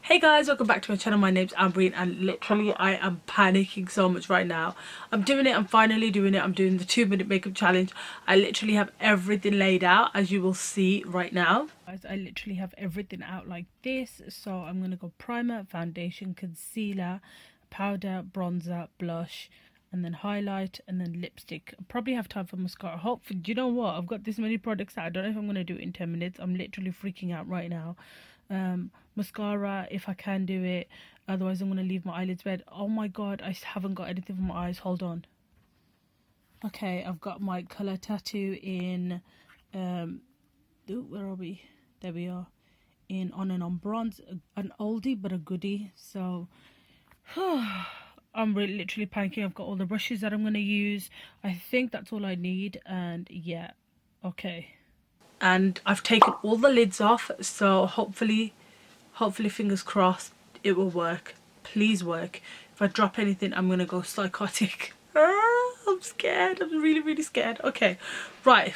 Hey guys, welcome back to my channel. My name's Ambreen and literally I am panicking so much right now. I'm doing it, I'm finally doing it. I'm doing the 2-minute makeup challenge. I literally have everything laid out as you will see right now. Guys, I literally have everything out like this. So I'm going to go primer, foundation, concealer, powder, bronzer, blush, and then highlight, and then lipstick. I probably have time for mascara. Hopefully, do you know what? I've got this many products out. I don't know if I'm going to do it in 10 minutes. I'm literally freaking out right now. Mascara if I can do it, otherwise I'm going to leave my eyelids red. Oh my god, I haven't got anything for my eyes. Hold on. Okay, I've got my colour tattoo in where are we? There we are. In On and On Bronze, an oldie but a goodie. So I'm literally panicking. I've got all the brushes that I'm going to use. I think that's all I need, and yeah, okay. And I've taken all the lids off, so hopefully fingers crossed it will work. Please work. If I drop anything I'm gonna go psychotic. I'm scared. I'm really scared. Okay, right,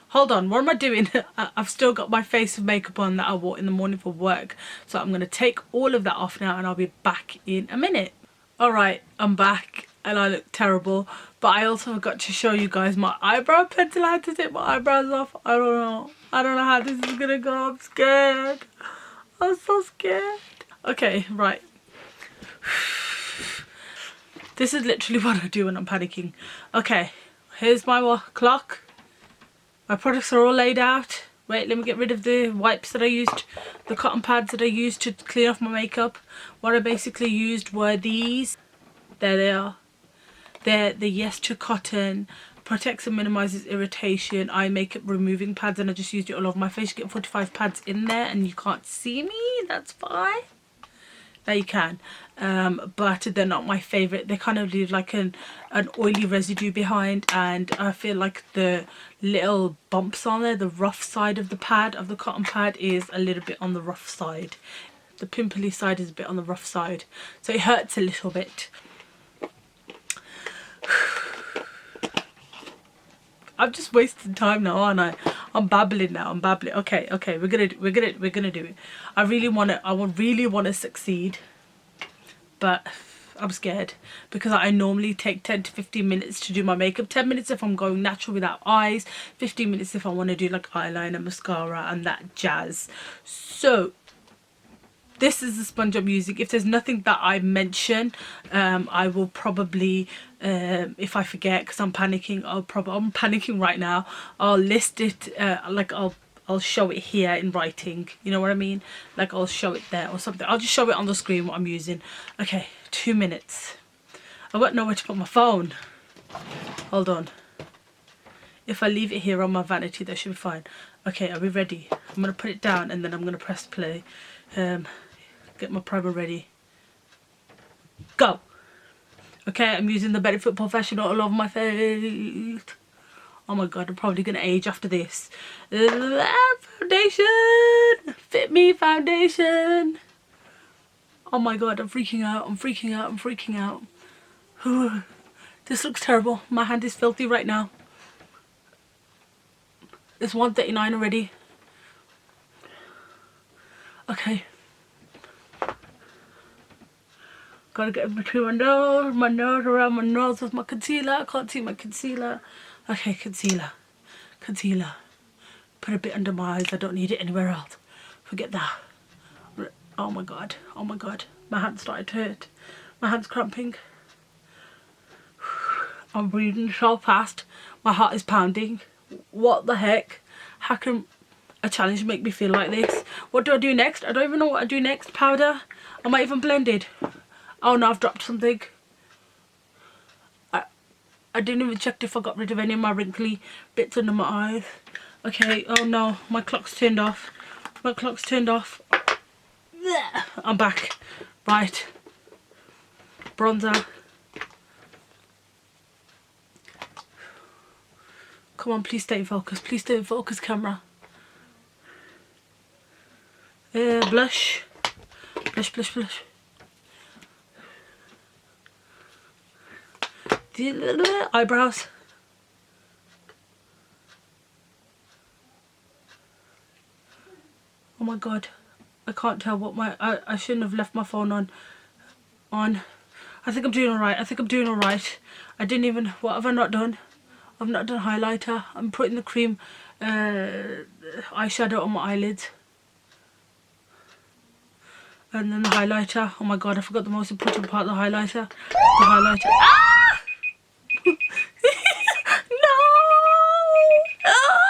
hold on, what am I doing? I've still got my face of makeup on that I wore in the morning for work, so I'm gonna take all of that off now and I'll be back in a minute. Alright, I'm back and I look terrible, but I also got to show you guys my eyebrow pencil. I had to take my eyebrows off. I don't know how this is gonna go. I'm scared. I'm so scared. Okay, right. This is literally what I do when I'm panicking. Okay, here's my clock. My products are all laid out. Wait, let me get rid of the wipes that I used, the cotton pads that I used to clean off my makeup. What I basically used were these. There they are. They're the Yes to Cotton, protects and minimises irritation eye makeup removing pads, and I just used it all over my face. You get 45 pads in there and you can't see me, that's fine. Now you can, but they're not my favourite. They kind of leave like an oily residue behind, and I feel like the little bumps on there, the rough side of the pad, of the cotton pad, is a little bit on the rough side. The pimply side is a bit on the rough side, so it hurts a little bit. I'm just wasting time now, aren't I? I'm babbling now. I'm babbling. Okay, we're gonna do it. I really want to succeed, but I'm scared because I normally take 10 to 15 minutes to do my makeup. 10 minutes if I'm going natural without eyes. 15 minutes if I want to do like eyeliner, mascara, and that jazz. So this is the sponge I'm using. If there's nothing that I mention, I will probably, if I forget, because I'm panicking, I'm panicking right now, I'll list it, like I'll show it here in writing, you know what I mean? Like I'll show it there or something. I'll just show it on the screen what I'm using. Okay, 2 minutes. I've got nowhere to put my phone. Hold on. If I leave it here on my vanity, that should be fine. Okay, are we ready? I'm going to put it down and then I'm going to press play. Get my primer ready. Go! Okay, I'm using the Benefit Professional all over my face. Oh my god, I'm probably going to age after this. Foundation! Fit Me foundation! Oh my god, I'm freaking out. I'm freaking out. I'm freaking out. This looks terrible. My hand is filthy right now. It's 1:39 already. Okay. Gotta get in between my nose, around my nose with my concealer. I can't see my concealer. Okay, concealer. Put a bit under my eyes. I don't need it anywhere else. Forget that. Oh my god. My hand started to hurt. My hand's cramping. I'm breathing so fast. My heart is pounding. What the heck? How can a challenge make me feel like this? What do I do next? I don't even know what I do next. Powder? Am I even blended? Oh no, I've dropped something. I didn't even check if I got rid of any of my wrinkly bits under my eyes. Okay, oh no, my clock's turned off. I'm back. Right. Bronzer. Come on, please stay in focus. Please stay in focus, camera. Blush. Blush. The eyebrows. Oh my god. I can't tell what my... I shouldn't have left my phone on. I think I'm doing alright. I think I'm doing alright. I didn't even... What have I not done? I've not done highlighter. I'm putting the cream eyeshadow on my eyelids. And then the highlighter. Oh my god, I forgot the most important part of the highlighter. The highlighter. Ah! No! Ah!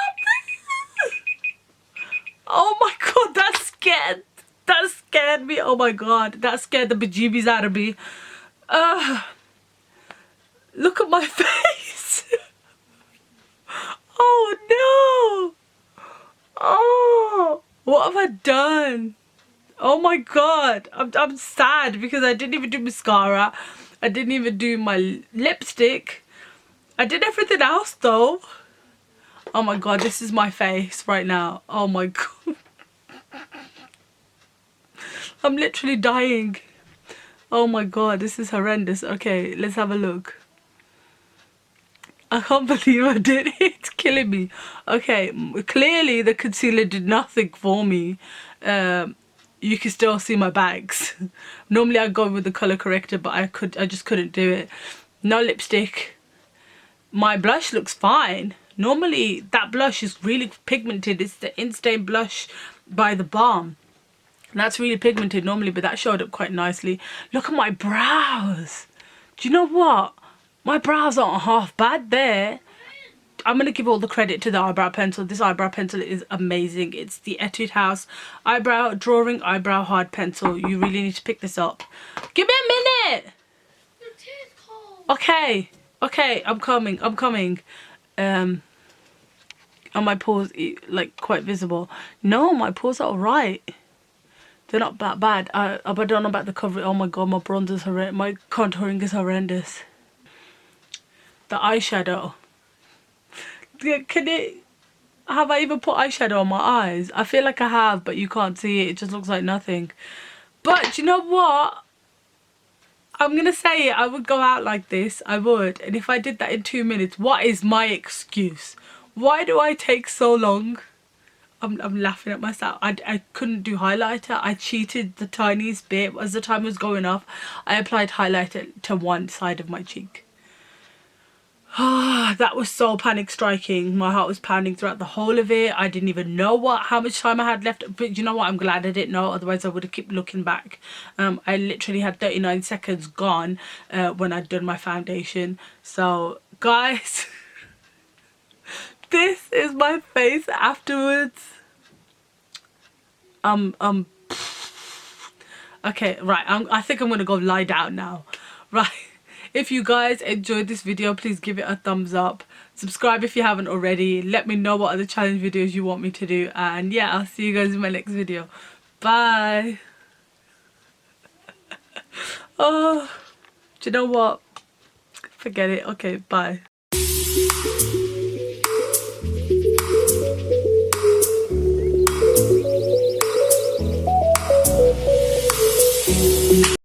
Oh my god, that scared. That scared me. Oh my god, that scared the bejeebies out of me. Look at my face. Oh no. Oh, what have I done? Oh my god, I'm sad because I didn't even do mascara. I didn't even do my lipstick. I did everything else though. Oh my god, this is my face right now. Oh my god. I'm literally dying. Oh my god, this is horrendous. Okay, let's have a look. I can't believe I did it. It's killing me. Okay, clearly the concealer did nothing for me. You can still see my bags. Normally I go with the color corrector, but I just couldn't do it. No lipstick. My blush looks fine. Normally that blush is really pigmented. It's the INSTAIN blush by the BALM. That's really pigmented normally, but that showed up quite nicely. Look at my brows. Do you know what? My brows aren't half bad there. I'm going to give all the credit to the eyebrow pencil. This eyebrow pencil is amazing. It's the Etude House eyebrow drawing eyebrow hard pencil. You really need to pick this up. Give me a minute. Your teeth cold. Okay. Okay, I'm coming. I'm coming. Are my pores like quite visible? No, my pores are alright. They're not that bad. But I don't know about the coverage. Oh my god, my bronzer's horrendous. My contouring is horrendous. The eyeshadow. Have I even put eyeshadow on my eyes? I feel like I have, but you can't see it. It just looks like nothing. But you know what? I'm going to say it. I would go out like this. I would. And if I did that in 2 minutes, what is my excuse? Why do I take so long? I'm laughing at myself. I couldn't do highlighter. I cheated the tiniest bit. As the time was going off, I applied highlighter to one side of my cheek. That was so panic striking. My heart was pounding throughout the whole of it. I didn't even know how much time I had left. But you know what? I'm glad I didn't know. Otherwise, I would have kept looking back. I literally had 39 seconds gone when I'd done my foundation. So, guys, this is my face afterwards. Okay, right. I think I'm gonna go lie down now. Right. If you guys enjoyed this video, please give it a thumbs up. Subscribe if you haven't already. Let me know what other challenge videos you want me to do. And yeah, I'll see you guys in my next video. Bye. Oh, do you know what? Forget it. Okay, bye.